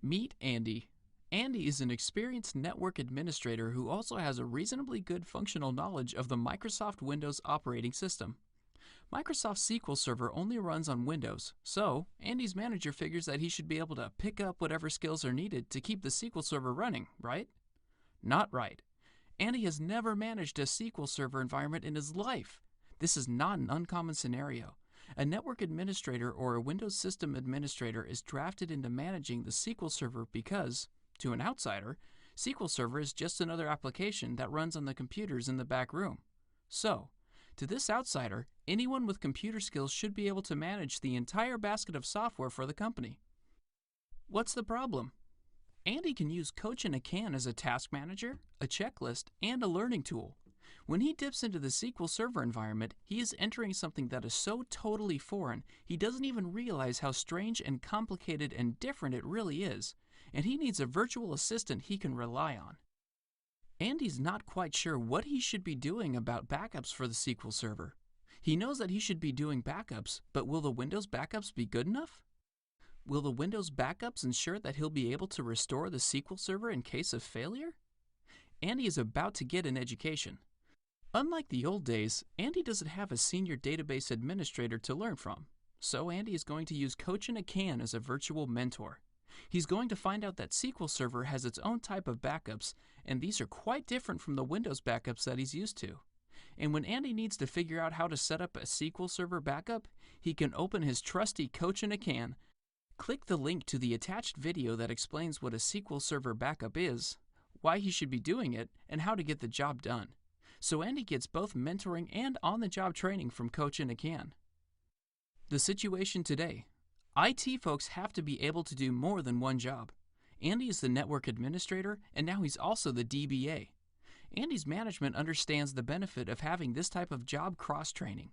Meet Andy. Andy is an experienced network administrator who also has a reasonably good functional knowledge of the Microsoft Windows operating system. Microsoft SQL Server only runs on Windows, so Andy's manager figures that he should be able to pick up whatever skills are needed to keep the SQL Server running, right? Not right. Andy has never managed a SQL Server environment in his life. This is not an uncommon scenario. A network administrator or a Windows system administrator is drafted into managing the SQL Server because, to an outsider, SQL Server is just another application that runs on the computers in the back room. So, to this outsider, anyone with computer skills should be able to manage the entire basket of software for the company. What's the problem? Andy can use Coach in a Can as a task manager, a checklist, and a learning tool. When he dips into the SQL Server environment, he is entering something that is so totally foreign, he doesn't even realize how strange and complicated and different it really is, and he needs a virtual assistant he can rely on. Andy's not quite sure what he should be doing about backups for the SQL Server. He knows that he should be doing backups, but will the Windows backups be good enough? Will the Windows backups ensure that he'll be able to restore the SQL Server in case of failure? Andy is about to get an education. Unlike the old days, Andy doesn't have a senior database administrator to learn from, so Andy is going to use Coach in a Can as a virtual mentor. He's going to find out that SQL Server has its own type of backups, and these are quite different from the Windows backups that he's used to. And when Andy needs to figure out how to set up a SQL Server backup, he can open his trusty Coach in a Can, click the link to the attached video that explains what a SQL Server backup is, why he should be doing it, and how to get the job done. So Andy gets both mentoring and on-the-job training from Coach in a Can. The situation today. IT folks have to be able to do more than one job. Andy is the network administrator, and now he's also the DBA. Andy's management understands the benefit of having this type of job cross-training.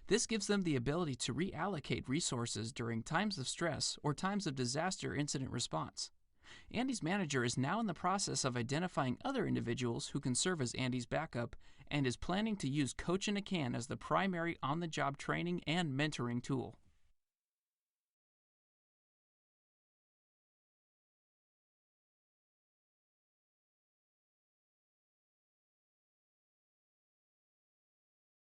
This gives them the ability to reallocate resources during times of stress or times of disaster incident response. Andy's manager is now in the process of identifying other individuals who can serve as Andy's backup and is planning to use Coach in a Can as the primary on-the-job training and mentoring tool.